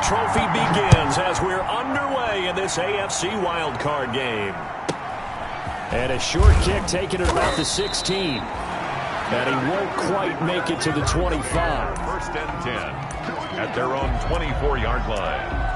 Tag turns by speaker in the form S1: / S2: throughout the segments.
S1: trophy begins as we're underway in this AFC wildcard game. And a short kick taken at about the 16. And he won't quite make it to the 25.
S2: First and 10 at their own 24-yard line.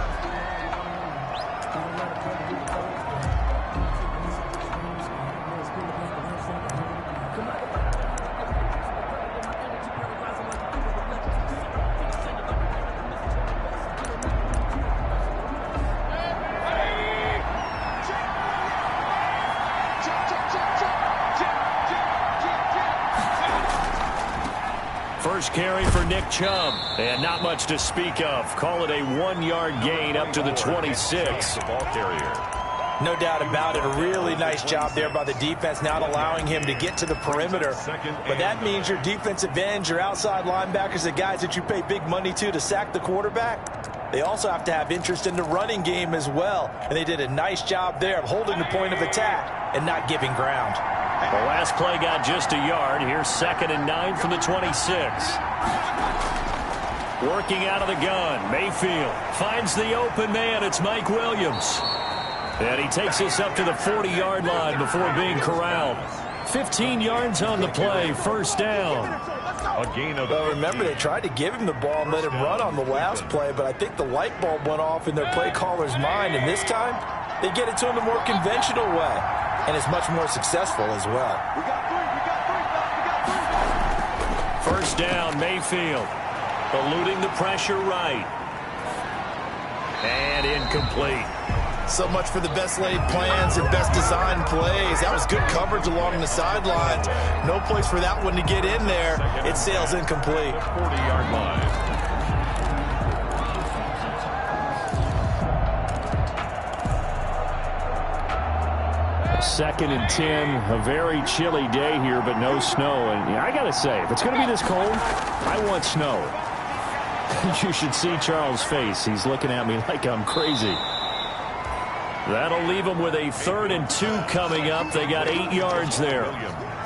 S1: First carry for Nick Chubb, and not much to speak of. Call it a 1-yard gain up to the 26.
S2: Ball carrier.
S3: No doubt about it. A really nice job there by the defense, not allowing him to get to the perimeter. But that means your defensive ends, your outside linebackers, the guys that you pay big money to sack the quarterback, they also have to have interest in the running game as well. And they did a nice job there of holding the point of attack and not giving ground.
S1: The last play got just a yard. Here's 2nd and 9 from the 26. Working out of the gun. Mayfield finds the open man. It's Mike Williams. And he takes us up to the 40-yard line before being corralled. 15 yards on the play. First down.
S2: A gain of...
S3: Well, remember, they tried to give him the ball and let him run on the last play, but I think the light bulb went off in their play caller's mind, and this time they get it to him the more conventional way. And it's much more successful as well.
S1: First down, Mayfield. Eluding the pressure right. And incomplete.
S3: So much for the best laid plans and best designed plays. That was good coverage along the sidelines. No place for that one to get in there. It sails incomplete.
S2: 40-yard line.
S1: Second and 10, a very chilly day here, but no snow. And I got to say, if it's going to be this cold, I want snow. You should see Charles' face. He's looking at me like I'm crazy. That'll leave them with a 3rd and 2 coming up. They got 8 yards there.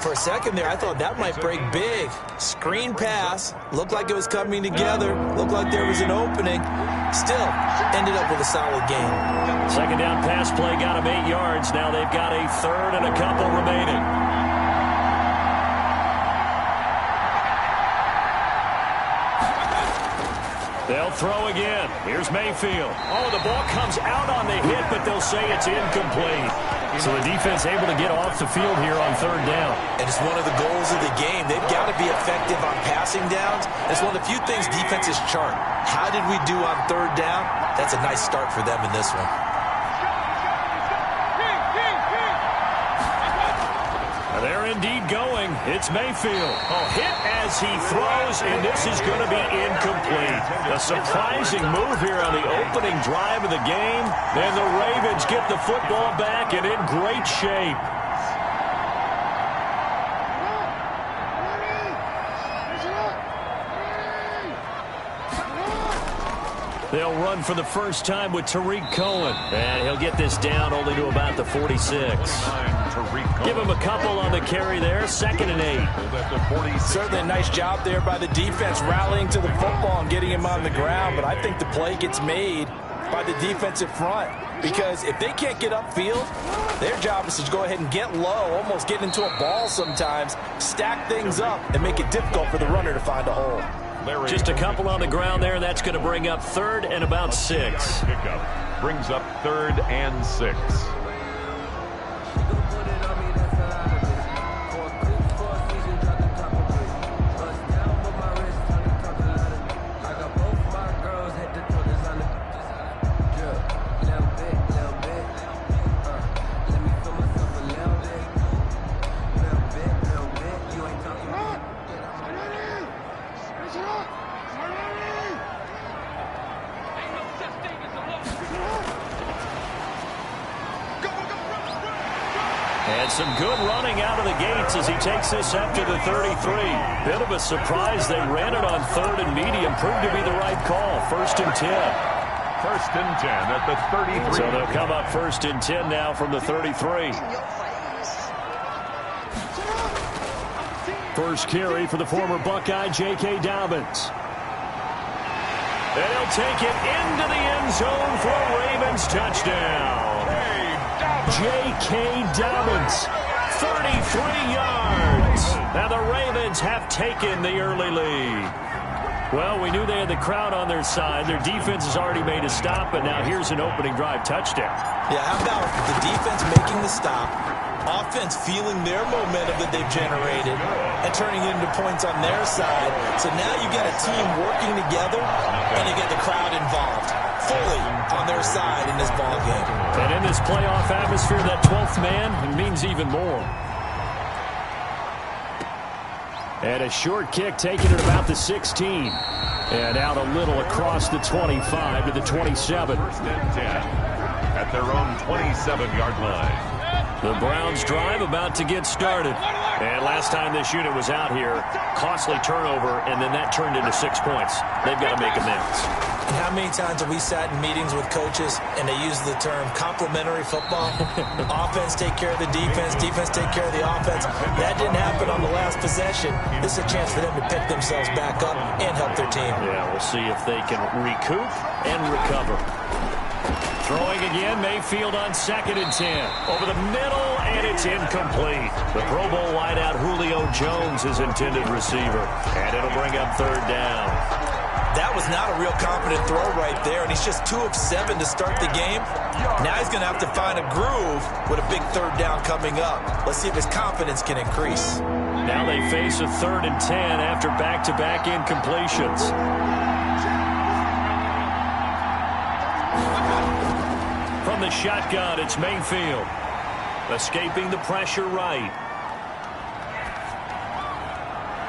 S3: For a second there, I thought that might break big. Screen pass. Looked like it was coming together. Looked like there was an opening. Still, ended up with a solid game.
S1: Second down pass play got them 8 yards. Now they've got a 3rd and a couple remaining. They'll throw again. Here's Mayfield. Oh, the ball comes out on the hit, but they'll say it's incomplete. So the defense able to get off the field here on 3rd down.
S3: And it's one of the goals of the game. They've got to be effective on passing downs. It's one of the few things defenses chart. How did we do on 3rd down? That's a nice start for them in this one.
S1: They're indeed going. It's Mayfield. A hit as he throws, and this is going to be incomplete. A surprising move here on the opening drive of the game. And the Ravens get the football back and in great shape. They'll run for the first time with Tariq Cohen. And he'll get this down only to about the 46. Give him a couple on the carry there. 2nd and 8.
S3: Certainly a nice job there by the defense rallying to the football and getting him on the ground. But I think the play gets made by the defensive front. Because if they can't get upfield, their job is to go ahead and get low, almost get into a ball sometimes, stack things up, and make it difficult for the runner to find a hole.
S1: Just a couple on the ground there, and that's going to bring up 3rd and about 6.
S2: Pickup brings up 3rd and 6.
S1: And some good running out of the gates as he takes this up to the 33. Bit of a surprise. They ran it on 3rd and medium. Proved to be the right call. 1st and 10.
S2: 1st and 10 at the 33.
S1: So they'll come up 1st and 10 now from the 33. First carry for the former Buckeye, J.K. Dobbins. And he'll take it into the end zone for a Ravens touchdown. J.K. Dobbins, 33 yards. Now the Ravens have taken the early lead. Well, we knew they had the crowd on their side. Their defense has already made a stop, but now here's an opening drive touchdown.
S3: Yeah, how about the defense making the stop, offense feeling their momentum that they've generated, and turning it into points on their side. So now you get a team working together, and you get the crowd involved fully on their side in this ball game.
S1: And in this playoff atmosphere, that 12th man, it means even more. And a short kick taken at about the 16. And out a little across the 25 to the 27.
S2: At their own 27-yard line.
S1: The Browns drive about to get started. And last time this unit was out here, costly turnover, and then that turned into 6 points. They've got to make amends.
S3: And how many times have we sat in meetings with coaches and they use the term complementary football? Offense take care of the defense, defense take care of the offense. That didn't happen on the last possession. This is a chance for them to pick themselves back up and help their team.
S1: Yeah, we'll see if they can recoup and recover. Throwing again, Mayfield on 2nd and 10. Over the middle, and it's incomplete. The Pro Bowl wideout Julio Jones is intended receiver. And it'll bring up 3rd down.
S3: That was not a real confident throw right there, and he's just 2 of 7 to start the game. Now he's going to have to find a groove with a big 3rd down coming up. Let's see if his confidence can increase.
S1: Now they face a 3rd and 10 after back-to-back incompletions. From the shotgun, it's Mayfield. Escaping the pressure right.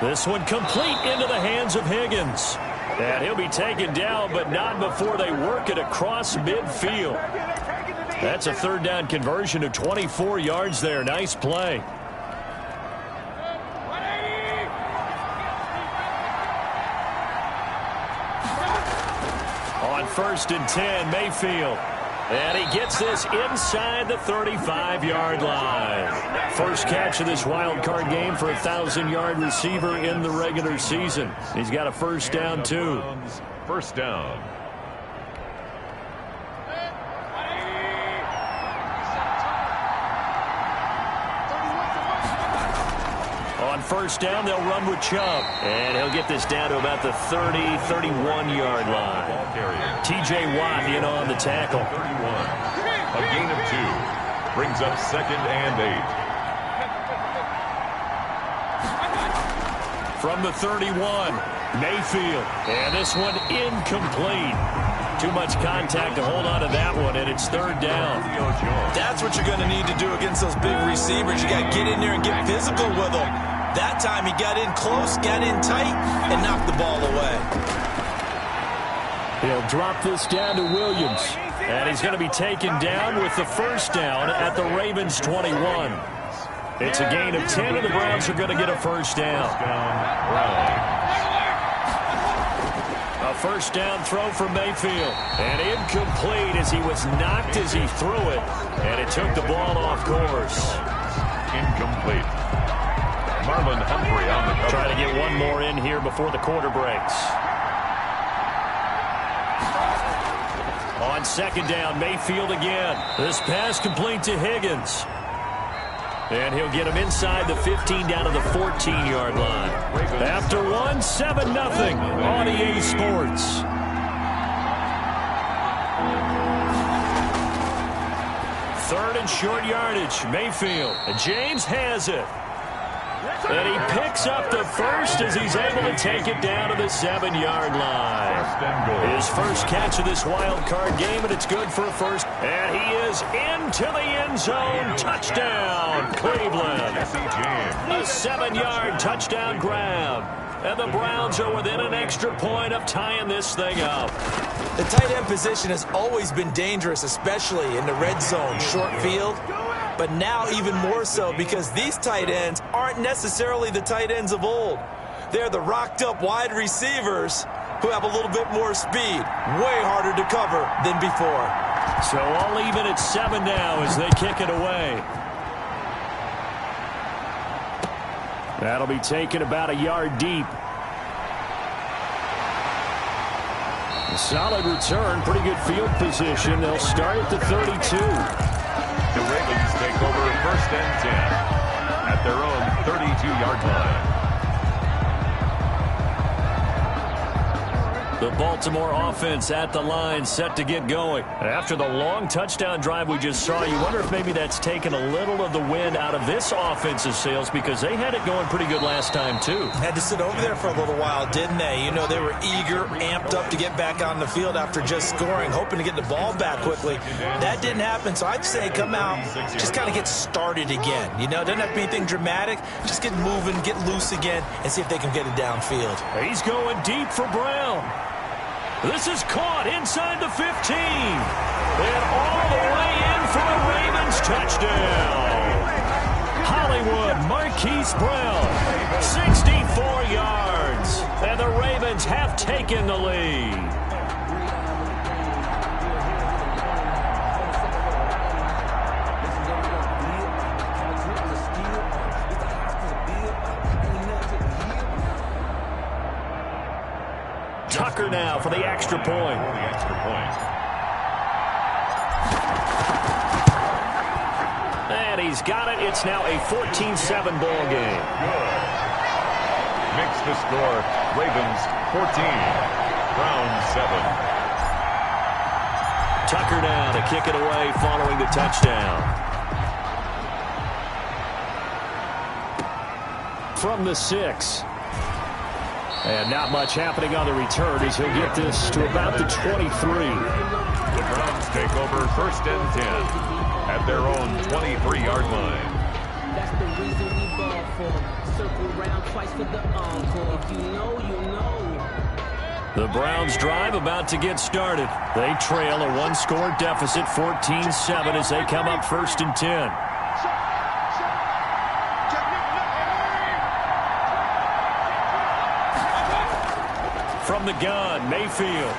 S1: This one complete into the hands of Higgins. And he'll be taken down, but not before they work it across midfield. That's a 3rd down conversion of 24 yards there. Nice play. On 1st and 10, Mayfield. And he gets this inside the 35-yard line. First catch of this wild card game for a 1,000-yard receiver in the regular season. He's got a 1st down, too.
S2: 1st down.
S1: On 1st down, they'll run with Chubb. And he'll get this down to about the 30, 31-yard line. T.J. Watt in on the tackle.
S2: 31. A gain of 2. Brings up 2nd and 8.
S1: From the 31, Mayfield. And this one incomplete. Too much contact to hold on to that one, and it's 3rd down.
S3: That's what you're going to need to do against those big receivers. You got to get in there and get physical with them. That time he got in close, got in tight, and knocked the ball away.
S1: He'll drop this down to Williams. And he's going to be taken down with the 1st down at the Ravens 21. It's a gain of 10, and the Browns are going to get a 1st down. A 1st down throw from Mayfield. And incomplete as he was knocked as he threw it. And it took the ball off course.
S2: Incomplete. Marlon Humphrey on the cover.
S1: Try to get one more in here before the quarter breaks. On 2nd down, Mayfield again. This pass complete to Higgins. And he'll get him inside the 15 down to the 14-yard line. After one, 7-0 on EA Sports. Third and short yardage, Mayfield. And James has it. And he picks up the 1st as he's able to take it down to the 7-yard line. His first catch of this wild card game, and it's good for a 1st. And he is into the end zone. Touchdown, Cleveland. A 7-yard touchdown grab. And the Browns are within an extra point of tying this thing up.
S3: The tight end position has always been dangerous, especially in the red zone, short field. But now even more so because these tight ends aren't necessarily the tight ends of old. They're the rocked-up wide receivers who have a little bit more speed. Way harder to cover than before.
S1: So all even at 7 now as they kick it away. That'll be taken about a yard deep. Solid return, pretty good field position. They'll start at the 32.
S2: The Ravens take over 1st and 10 at their own 32-yard line.
S1: The Baltimore offense at the line, set to get going. After the long touchdown drive we just saw, you wonder if maybe that's taken a little of the wind out of this offense's sails, because they had it going pretty good last time, too.
S3: Had to sit over there for a little while, didn't they? You know, they were eager, amped up to get back on the field after just scoring, hoping to get the ball back quickly. That didn't happen, so I'd say come out, just kind of get started again. You know, doesn't have to be anything dramatic. Just get moving, get loose again, and see if they can get it downfield.
S1: He's going deep for Brown. This is caught inside the 15. And all the way in for a Ravens touchdown. Hollywood Marquise Brown, 64 yards. And the Ravens have taken the lead. Tucker now for the extra point. And he's got it. It's now a 14-7 ball game.
S2: Good. Makes the score Ravens 14, Browns 7.
S1: Tucker now to kick it away following the touchdown. From the 6. And not much happening on the return as he'll get this to about the 23.
S2: The Browns take over 1st and 10 at their own 23-yard line.
S4: That's the reason we ball for. Circle round twice for the encore. If you know, you know.
S1: The Browns drive about to get started. They trail a one-score deficit, 14-7, as they come up 1st and 10. From the gun, Mayfield.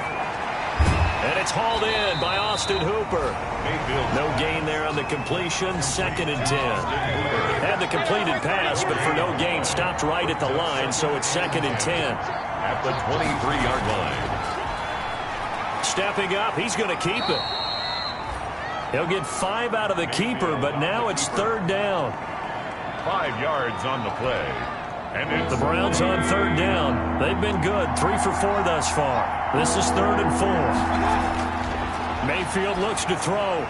S1: And it's hauled in by Austin Hooper.
S2: Mayfield.
S1: No gain there on the completion, 2nd and 10. Had the completed pass, but for no gain, stopped right at the line, so it's 2nd and 10.
S2: At the 23-yard line.
S1: Stepping up, he's going to keep it. He'll get 5 out of the keeper, but now it's 3rd down.
S2: 5 yards on the play. And it's
S1: The Browns on 3rd down. They've been good, 3 for 4 thus far. This is 3rd and 4. Mayfield looks to throw.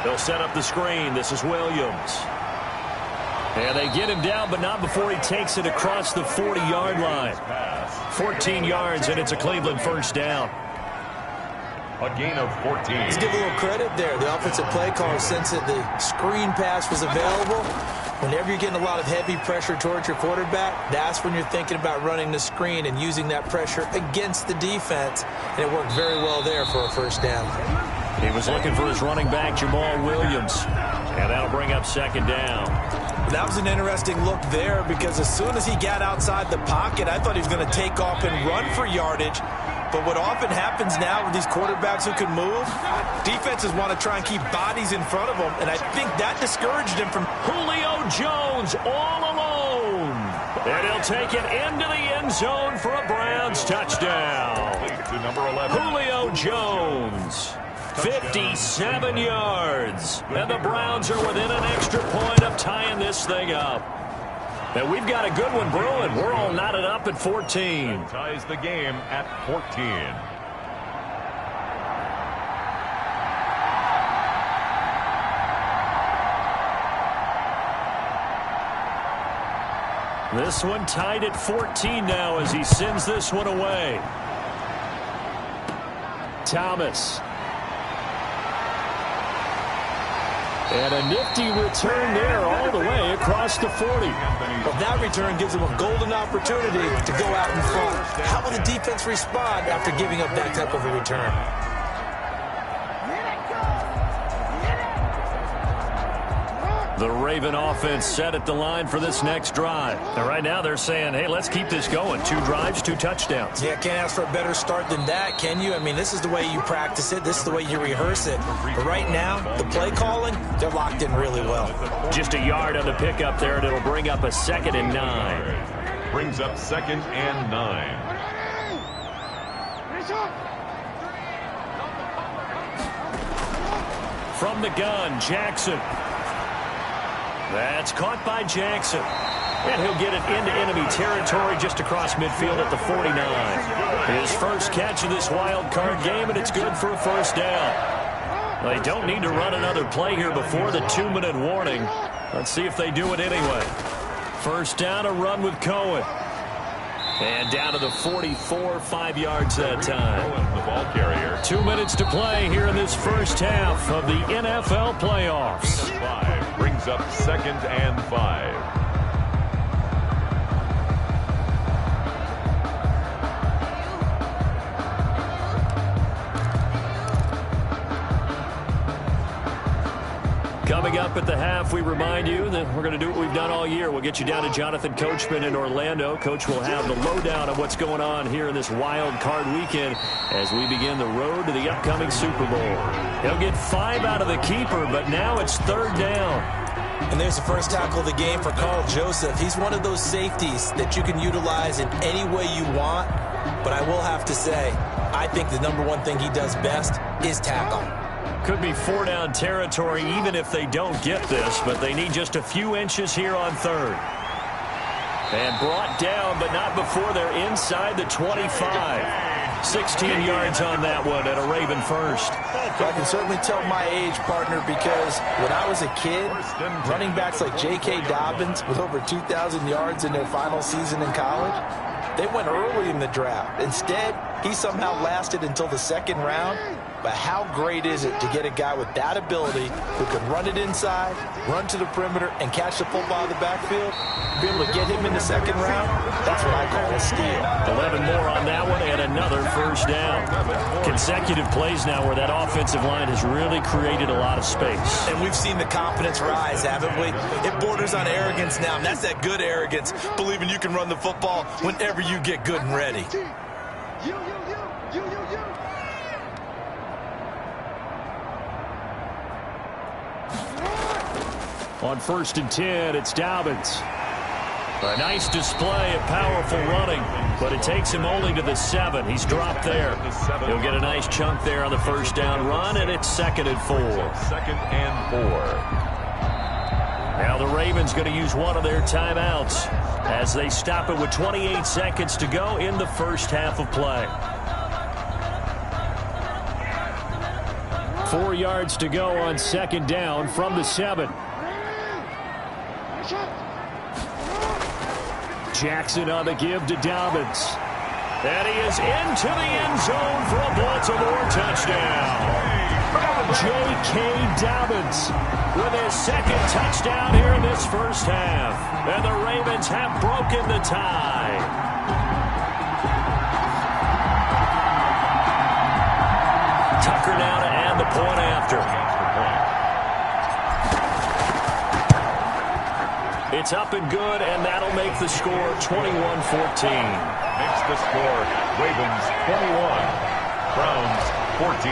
S1: They'll set up the screen. This is Williams. And they get him down, but not before he takes it across the 40-yard line. 14 yards, and it's a Cleveland 1st down.
S2: a gain of 14.
S3: Let's give a little credit there. The offensive play caller, since that the screen pass was available, whenever you're getting a lot of heavy pressure towards your quarterback, that's when you're thinking about running the screen and using that pressure against the defense. And it worked very well there for a 1st down.
S1: He was looking for his running back, Jamal Williams. And that'll bring up 2nd down.
S3: That was an interesting look there, because as soon as he got outside the pocket, I thought he was going to take off and run for yardage. But what often happens now with these quarterbacks who can move, defenses want to try and keep bodies in front of them, and I think that discouraged him from
S1: Julio Jones all alone. And he'll take it into the end zone for a Browns touchdown.
S2: To number 11.
S1: Julio Jones, 57 yards. And the Browns are within an extra point of tying this thing up. And we've got a good one brewing. We're all knotted up at 14.
S2: Ties the game at 14.
S1: This one tied at 14 now as he sends this one away. Thomas. And a nifty return there all the way across the 40.
S3: Well, that return gives them a golden opportunity to go out in front. How will the defense respond after giving up that type of a return?
S1: The Raven offense set at the line for this next drive. And right now they're saying, hey, let's keep this going. 2 drives, 2 touchdowns.
S3: Yeah, can't ask for a better start than that, can you? I mean, this is the way you practice it. This is the way you rehearse it. But right now, the play calling, they're locked in really well.
S1: Just a yard on the pickup there, and it'll bring up a 2nd and 9.
S2: Brings up 2nd and 9.
S1: From the gun, Jackson. That's caught by Jackson. And he'll get it into enemy territory just across midfield at the 49. His first catch of this wild card game, and it's good for a first down. They don't need to run another play here before the 2-minute warning. Let's see if they do it anyway. First down, a run with Cohen. And down to the 44, 5 yards that time.
S2: The ball carrier.
S1: 2 minutes to play here in this first half of the NFL playoffs.
S2: 5 brings up 2nd and 5.
S1: Coming up at the half, we remind you that we're going to do what we've done all year. We'll get you down to Jonathan Coachman in Orlando. Coach will have the lowdown of what's going on here in this wild card weekend as we begin the road to the upcoming Super Bowl. He'll get 5 out of the keeper, but now it's 3rd down.
S3: And there's the first tackle of the game for Carl Joseph. He's one of those safeties that you can utilize in any way you want. But I will have to say, I think the number one thing he does best is tackle.
S1: Could be 4-down territory even if they don't get this, but they need just a few inches here on 3rd. And brought down, but not before they're inside the 25. 16 yards on that one at a Raven first.
S3: I can certainly tell my age, partner, because when I was a kid, running backs like J.K. Dobbins with over 2,000 yards in their final season in college, they went early in the draft. Instead, he somehow lasted until the 2nd round. But how great is it to get a guy with that ability who can run it inside, run to the perimeter, and catch the football in the backfield? Be able to get him in the 2nd round, that's what I call a steal.
S1: 11 more on that one and another first down. Consecutive plays now where that offensive line has really created a lot of space.
S3: And we've seen the confidence rise, haven't we? It borders on arrogance now, and that's that good arrogance, believing you can run the football whenever you get good and ready.
S1: On 1st and 10, it's Dobbins. A nice display of powerful running, but it takes him only to the 7. He's dropped there. He'll get a nice chunk there on the first down run, and it's 2nd and 4.
S2: 2nd and 4.
S1: Now the Ravens going to use one of their timeouts as they stop it with 28 seconds to go in the first half of play. 4 yards to go on 2nd down from the 7. Jackson on the give to Dobbins. And he is into the end zone for a Baltimore touchdown. J.K. Dobbins with his 2nd touchdown here in this first half. And the Ravens have broken the tie. Tucker now to add the point after. It's up and good, and that'll make the score 21-14.
S2: Makes the score Ravens 21, Browns 14.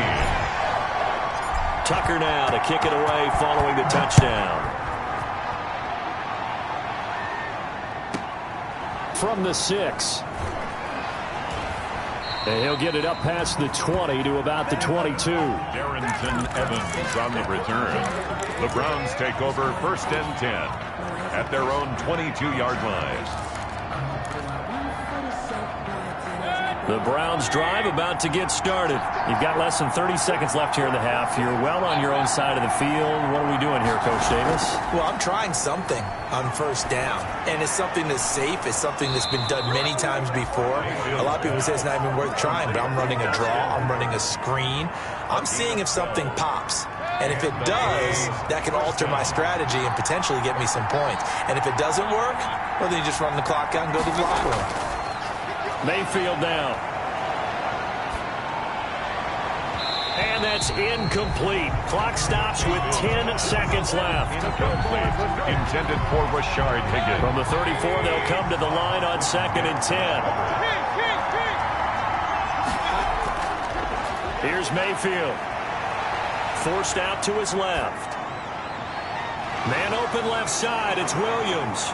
S1: Tucker now to kick it away following the touchdown. From the 6. And he'll get it up past the 20 to about the 22.
S2: Darrington Evans on the return. The Browns take over 1st and 10 at their own 22-yard line.
S1: The Browns drive about to get started. You've got less than 30 seconds left here in the half. You're well on your own side of the field. What are we doing here, Coach Davis?
S3: Well, I'm trying something on 1st down, and it's something that's safe. It's something that's been done many times before. A lot of people say it's not even worth trying, but I'm running a draw. I'm running a screen. I'm seeing if something pops. And if it does, that can alter my strategy and potentially get me some points. And if it doesn't work, well, then you just run the clock out and go to the locker room.
S1: Mayfield down. And that's incomplete. Clock stops with 10 seconds left.
S2: Incomplete. Intended for Rashard Higgins.
S1: From the 34, they'll come to the line on 2nd and 10. Here's Mayfield. Forced out to his left. Man open left side. It's Williams.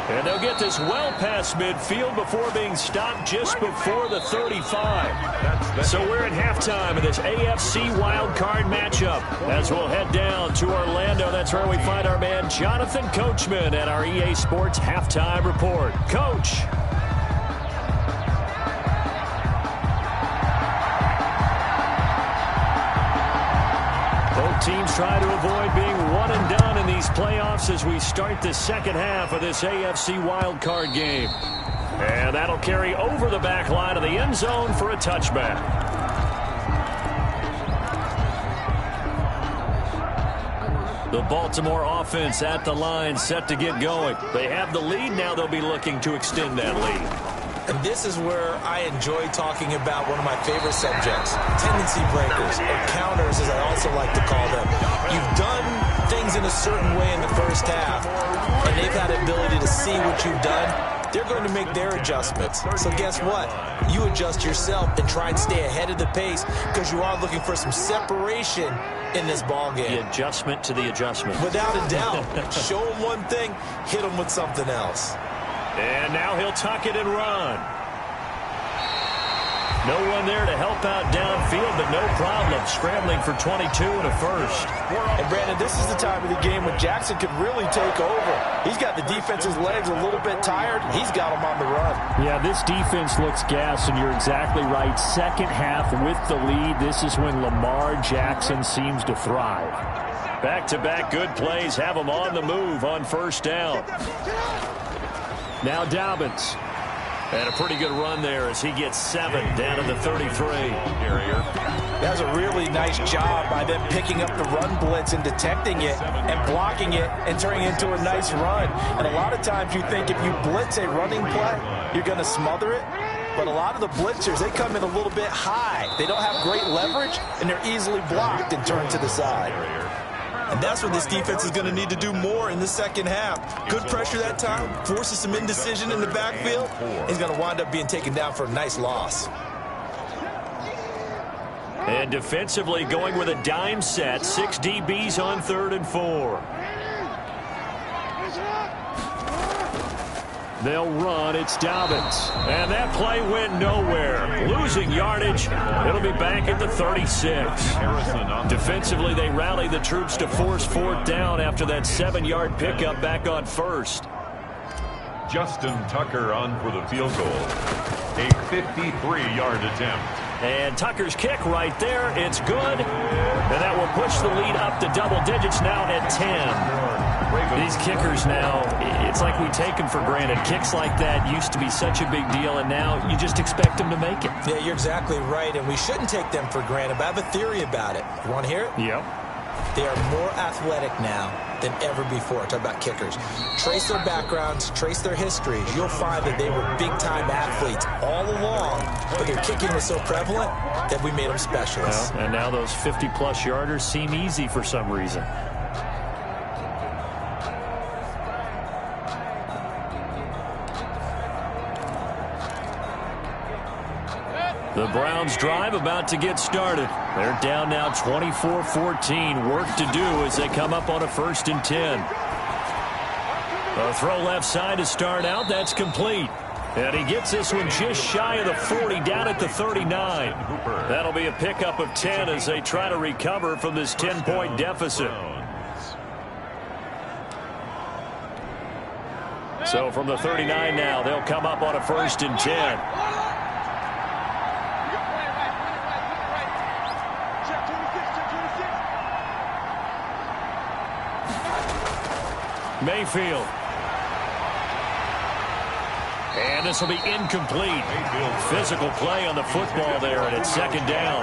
S1: And they'll get this well past midfield before being stopped just before the 35. So we're at halftime of this AFC wildcard matchup. As we'll head down to Orlando, that's where we find our man Jonathan Coachman at our EA Sports Halftime Report. Coach. Both teams try to avoid being one and done in these playoffs as we start the second half of this AFC wildcard game. And that'll carry over the back line of the end zone for a touchback. The Baltimore offense at the line set to get going. They have the lead. Now they'll be looking to extend that lead.
S3: And this is where I enjoy talking about one of my favorite subjects, tendency breakers, or counters as I also like to call them. You've done things in a certain way in the first half, and they've had the ability to see what you've done. They're going to make their adjustments. So guess what? You adjust yourself and try and stay ahead of the pace because you are looking for some separation in this ball game.
S1: The adjustment to the adjustment.
S3: Without a doubt. Show them one thing, hit them with something else.
S1: And now he'll tuck it and run. No one there to help out downfield, but no problem. Scrambling for 22 and a first.
S3: And, Brandon, this is the time of the game when Jackson could really take over. He's got the defense's legs a little bit tired. He's got them on the run.
S1: Yeah, this defense looks gassed, and you're exactly right. Second half with the lead, this is when Lamar Jackson seems to thrive. Back-to-back good plays have him on the move on first down. Now Dobbins. And a pretty good run there as he gets 7 down to the 33.
S3: That's a really nice job by them picking up the run blitz and detecting it and blocking it and turning it into a nice run. And a lot of times you think if you blitz a running play, you're going to smother it. But a lot of the blitzers, they come in a little bit high. They don't have great leverage, and they're easily blocked and turned to the side. And that's what this defense is going to need to do more in the second half. Good pressure that time, forces some indecision in the backfield. He's going to wind up being taken down for a nice loss.
S1: And defensively going with a dime set, 6 DBs on 3rd and 4. They'll run. It's Dobbins. And that play went nowhere. Losing yardage. It'll be back at the 36. Defensively, they rally the troops to force 4th down after that 7-yard pickup back on 1st.
S2: Justin Tucker on for the field goal. A 53-yard attempt.
S1: And Tucker's kick right there. It's good. And that will push the lead up to double digits now at 10. These kickers now, it's like we take them for granted. Kicks like that used to be such a big deal, and now you just expect them to make it.
S3: Yeah, you're exactly right, and we shouldn't take them for granted, but I have a theory about it. You want to hear it?
S1: Yep.
S3: They are more athletic now than ever before. Talk about kickers. Trace their backgrounds, trace their histories. You'll find that they were big-time athletes all along, but their kicking was so prevalent that we made them specialists.
S1: Well, and now those 50-plus yarders seem easy for some reason. The Browns drive about to get started. They're down now 24-14. Work to do as they come up on a 1st and 10. A throw left side to start out. That's complete. And he gets this one just shy of the 40 down at the 39. That'll be a pickup of 10 as they try to recover from this 10-point deficit. So from the 39 now, they'll come up on a 1st and 10. Mayfield. And this will be incomplete. Physical play on the football there, and it's 2nd down.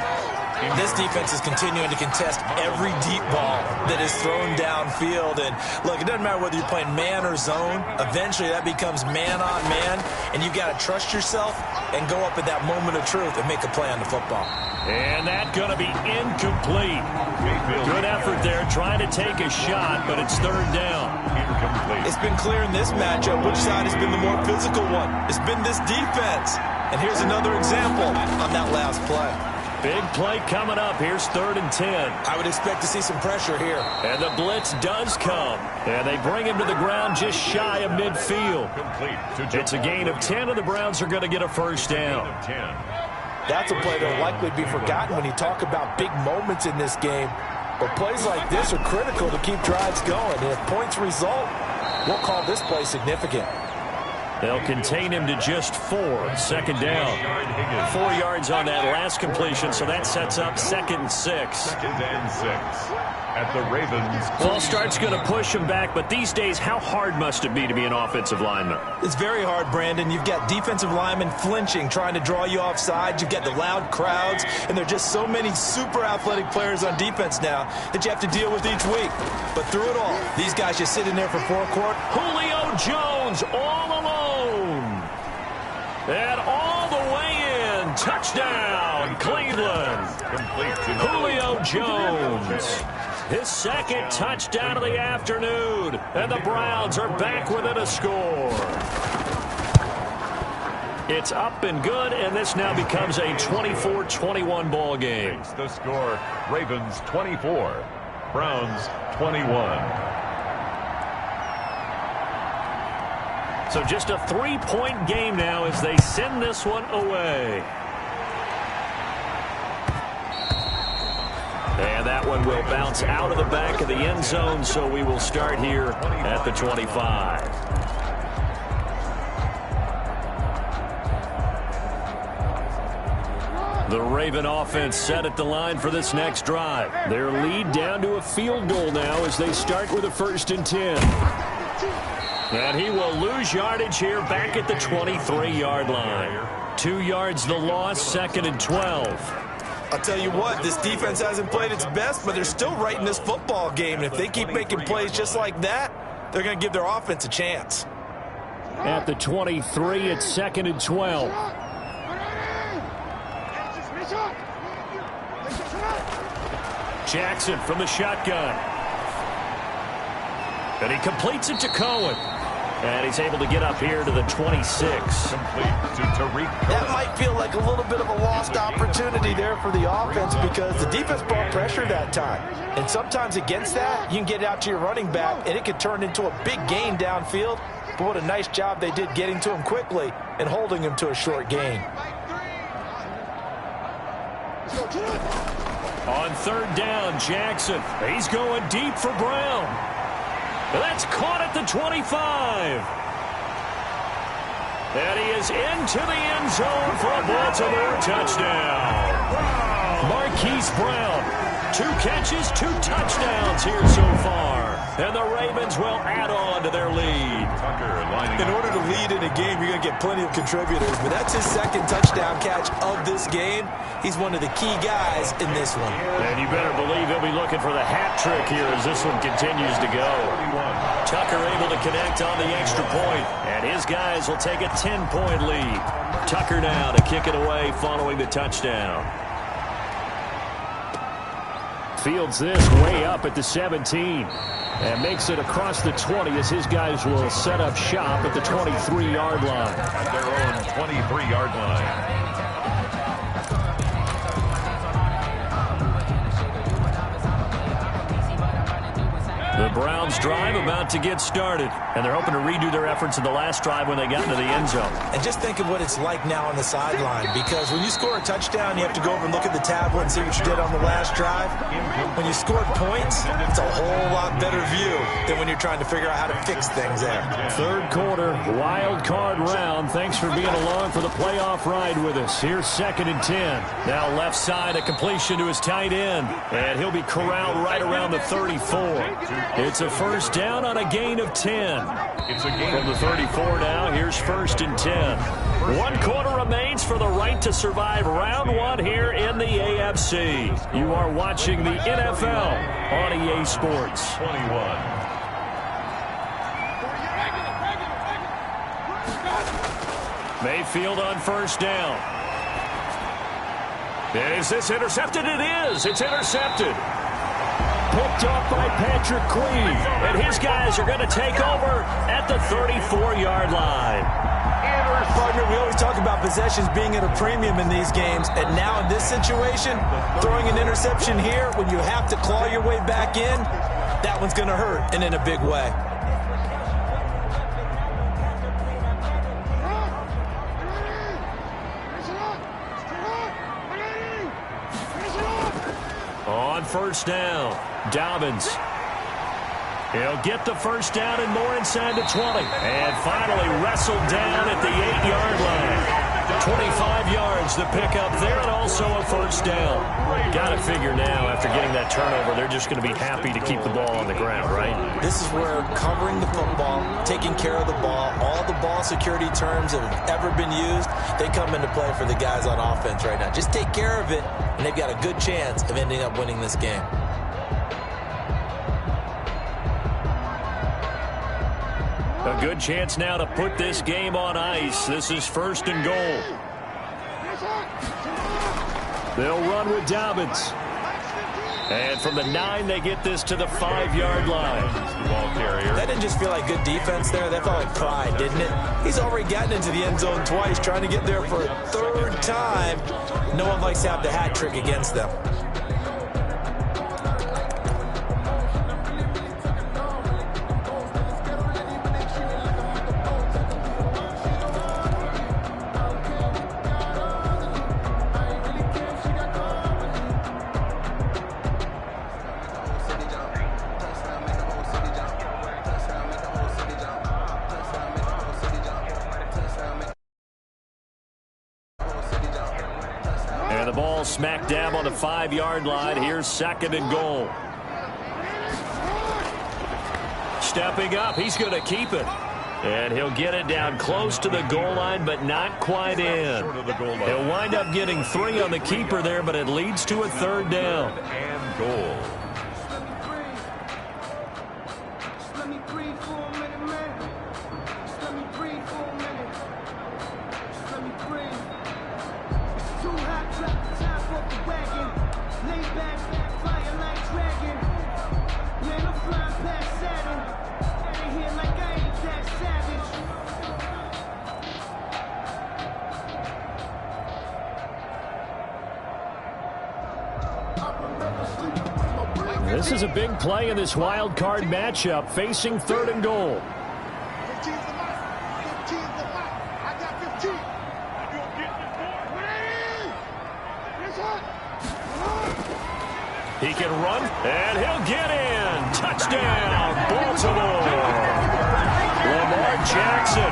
S3: This defense is continuing to contest every deep ball that is thrown downfield. And, look, it doesn't matter whether you're playing man or zone. Eventually, that becomes man on man, and you've got to trust yourself and go up at that moment of truth and make a play on the football.
S1: And that's going to be incomplete. Good effort there, trying to take a shot, but it's 3rd down.
S3: It's been clear in this matchup which side has been the more physical one. It's been this defense. And here's another example on that last play.
S1: Big play coming up. Here's 3rd and 10.
S3: I would expect to see some pressure here.
S1: And the blitz does come. And they bring him to the ground just shy of midfield. It's a gain of 10, and the Browns are going to get a first down.
S3: That's a play that will likely be forgotten when you talk about big moments in this game. But plays like this are critical to keep drives going. And if points result, we'll call this play significant.
S1: They'll contain him to just 4. 2nd down. 4 yards on that last completion, so that sets up 2nd and 6.
S2: 2nd and 6 at the Ravens.
S1: False start's going to push him back, but these days, how hard must it be to be an offensive lineman?
S3: It's very hard, Brandon. You've got defensive linemen flinching, trying to draw you offside. You've got the loud crowds, and there are just so many super athletic players on defense now that you have to deal with each week. But through it all, these guys just sitting there for 4 quarters.
S1: Julio Jones all alone. And all the way in. Touchdown, Cleveland. Julio Jones. His 2nd touchdown of the afternoon. And the Browns are back within a score. It's up and good, and this now becomes a 24-21 ball game.
S2: The score, Ravens 24, Browns 21.
S1: So just a 3-point game now as they send this one away. And that one will bounce out of the back of the end zone, so we will start here at the 25. The Raven offense set at the line for this next drive. Their lead down to a field goal now as they start with a 1st and 10. And he will lose yardage here back at the 23-yard line. 2 yards the loss, 2nd and 12.
S3: I'll tell you what, this defense hasn't played its best, but they're still right in this football game. And if they keep making plays just like that, they're going to give their offense a chance.
S1: At the 23, it's 2nd and 12. Jackson from the shotgun. And he completes it to Cohen. And he's able to get up here to the 26.
S2: Complete to Tariq Cohen.
S3: That might feel like a little bit of a lost opportunity there for the offense because the defense brought pressure that time. And sometimes against that, you can get out to your running back, and it could turn into a big gain downfield. But what a nice job they did getting to him quickly and holding him to a short gain.
S1: On 3rd down, Jackson. He's going deep for Brown. That's caught at the 25. And he is into the end zone for a Baltimore touchdown. Marquise Brown, 2 catches, 2 touchdowns here so far. And the Ravens will add on to their lead.
S3: In order to lead in a game, you're going to get plenty of contributors. But that's his 2nd touchdown catch of this game. He's one of the key guys in this one.
S1: And you better believe he'll be looking for the hat trick here as this one continues to go. Tucker able to connect on the extra point. And his guys will take a 10-point lead. Tucker now to kick it away following the touchdown. Fields this way up at the 17. And makes it across the 20 as his guys will set up shop at the 23-yard line.
S2: At their own 23-yard line.
S1: The Browns drive about to get started, and they're hoping to redo their efforts in the last drive when they got into the end zone.
S3: And just think of what it's like now on the sideline, because when you score a touchdown, you have to go over and look at the tablet and see what you did on the last drive. When you scored points, it's a whole lot better view than when you're trying to figure out how to fix things there.
S1: 3rd quarter, wild card round. Thanks for being along for the playoff ride with us. Here's 2nd and 10. Now left side, a completion to his tight end, and he'll be corralled right around the 34. It's a 1st down on a gain of 10.
S2: It's a gain
S1: from the 34 now. Here's 1st and 10. 1 quarter remains for the right to survive round 1 here in the AFC. You are watching the NFL on EA Sports.
S2: 21.
S1: Mayfield on 1st down. Is this intercepted? It is. It's intercepted. Picked off by Patrick Queen. And his guys are going to take over at the 34-yard line.
S3: partner, we always talk about possessions being at a premium in these games. And now in this situation, throwing an interception here when you have to claw your way back in, that one's going to hurt, and in a big way.
S1: On first down, Dobbins. He'll get the first down and more inside the 20. And finally wrestled down at the 8-yard line. 25 yards the pickup there, and also a first down. Got to figure now, after getting that turnover, they're just going to be happy to keep the ball on the ground, right?
S3: This is where covering the football, taking care of the ball, all the ball security terms that have ever been used, they come into play for the guys on offense right now. Just take care of it, and they've got a good chance of ending up winning this game.
S1: A good chance now to put this game on ice. This is first and goal. They'll run with Dobbins. And from the 9, they get this to the 5-yard line.
S3: That didn't just feel like good defense there. That felt like pride, didn't it? He's already gotten into the end zone twice, trying to get there for a third time. No one likes to have the hat trick against them.
S1: The ball smack dab on the 5-yard line. Here's second and goal. Stepping up, he's going to keep it. And he'll get it down close to the goal line, but not quite in. He'll wind up getting 3 on the keeper there, but it leads to a third down.
S2: And goal.
S1: This is a big play in this wild card matchup, facing third and goal. He can run, and he'll get in. Touchdown, Baltimore. Lamar Jackson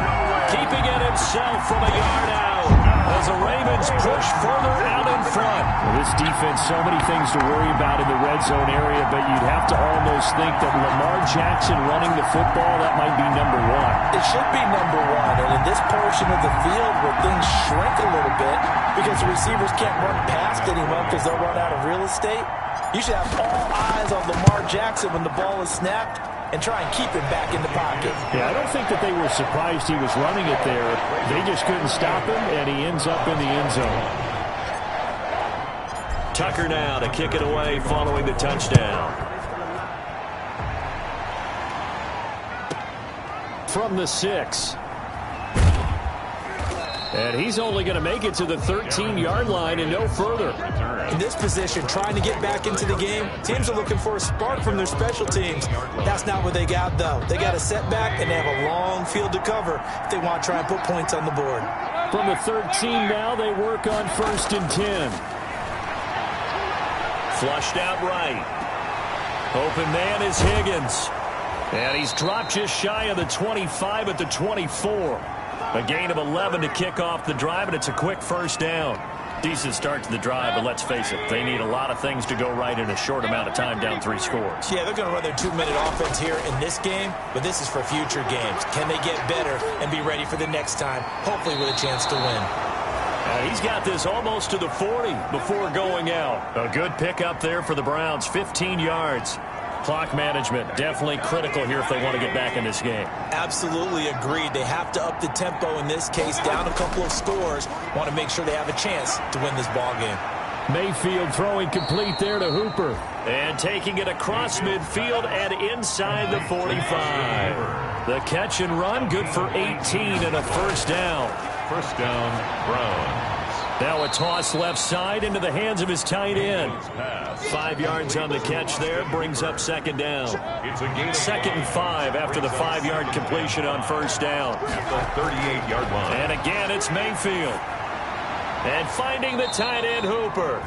S1: keeping it himself from a yard out as the Ravens push further out in front. Well, this defense, so many things to worry about in the red zone area, but you'd have to almost think that Lamar Jackson running the football, that might be number 1.
S3: It should be number 1, and in this portion of the field where things shrink a little bit because the receivers can't run past anyone because they'll run out of real estate, you should have all eyes on Lamar Jackson when the ball is snapped and try and keep him back in the pocket.
S1: Yeah, I don't think that they were surprised he was running it there. They just couldn't stop him, and he ends up in the end zone. Tucker now to kick it away following the touchdown. From the 6. And he's only going to make it to the 13-yard line and no further.
S3: In this position, trying to get back into the game, teams are looking for a spark from their special teams. That's not what they got, though. They got a setback, and they have a long field to cover if they want to try and put points on the board.
S1: From the 13 now, they work on first and 10. Flushed out right. Open man is Higgins. And he's dropped just shy of the 25 at the 24. A gain of 11 to kick off the drive, and it's a quick first down. Decent start to the drive, but let's face it, they need a lot of things to go right in a short amount of time, down 3 scores.
S3: Yeah, they're going to run their 2-minute offense here in this game, but this is for future games. Can they get better and be ready for the next time, hopefully with a chance to win?
S1: He's got this almost to the 40 before going out. A good pickup there for the Browns, 15 yards. Clock management definitely critical here if they want to get back in this game.
S3: Absolutely agreed. They have to up the tempo in this case, down a couple of scores. Want to make sure they have a chance to win this ball game.
S1: Mayfield throwing complete there to Hooper. And taking it across midfield and inside the 45. The catch and run, good for 18 and a first down.
S2: First down, Browns.
S1: Now a toss left side into the hands of his tight end. 5 yards on the catch there, brings up second down.
S2: It's a gain of
S1: 2nd and 5 after the 5-yard completion on first down.
S2: at the 38-yard line.
S1: And again, it's Mayfield. And finding the tight end, Hooper.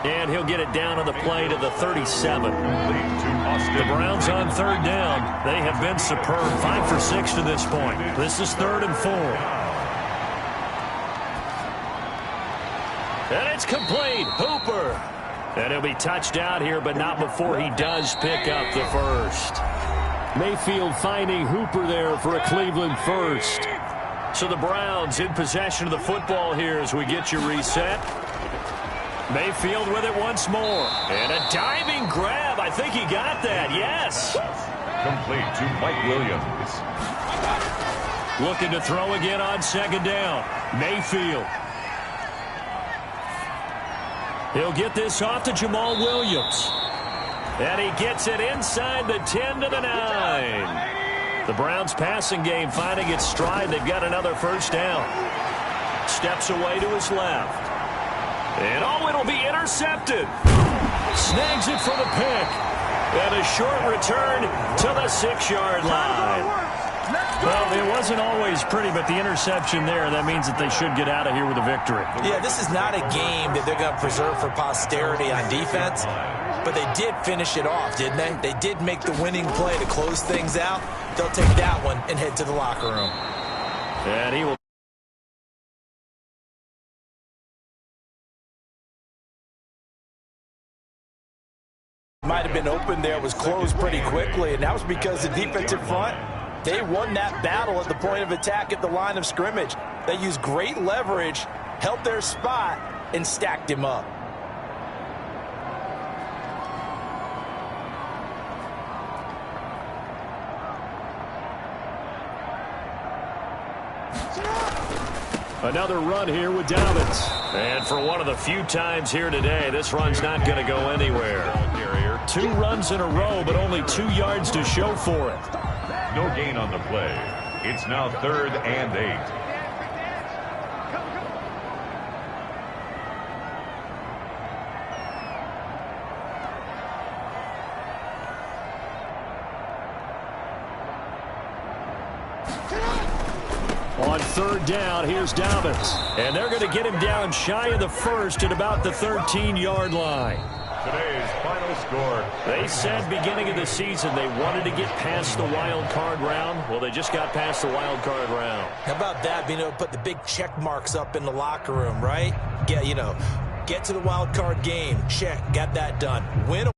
S1: And he'll get it down on the play to the 37. The Browns on third down. They have been superb. 5 for 6 to this point. This is 3rd and 4. And it's complete. Hooper. And he'll be touched out here, but not before he does pick up the first. Mayfield finding Hooper there for a Cleveland first. So the Browns in possession of the football here as we get you reset. Mayfield with it once more. And a diving grab. I think he got that. Yes.
S2: Complete to Mike Williams.
S1: Looking to throw again on second down. Mayfield. He'll get this off to Jamal Williams. And he gets it inside the 10 to the 9. The Browns passing game finding its stride. They've got another first down. Steps away to his left. And oh, it'll be intercepted. Snags it for the pick. And a short return to the 6-yard line. Well, it wasn't always pretty, but the interception there, that means that they should get out of here with a victory.
S3: Yeah, this is not a game that they're going to preserve for posterity on defense, but they did finish it off, didn't they? They did make the winning play to close things out. They'll take that one and head to the locker room.
S1: And he will.
S3: Might have been open there, was closed pretty quickly, and that was because the defensive front, they won that battle at the point of attack at the line of scrimmage. They used great leverage, held their spot, and stacked him up.
S1: Another run here with Dobbins. And for one of the few times here today, this run's not going to go anywhere. 2 runs in a row, but only 2 yards to show for it.
S2: No gain on the play. It's now 3rd and 8.
S1: On 3rd down, here's Dobbins. And they're going to get him down shy of the first at about the 13-yard line.
S2: Today's final score.
S1: They said beginning of the season they wanted to get past the wild card round. Well, they just got past the wild card round.
S3: How about that, being able to put the big check marks up in the locker room, right? Get to the wild card game. Check, got that done. Win.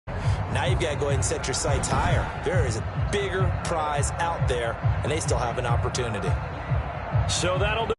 S3: Now you've got to go ahead and set your sights higher. There is a bigger prize out there, and they still have an opportunity.
S1: So that'll do.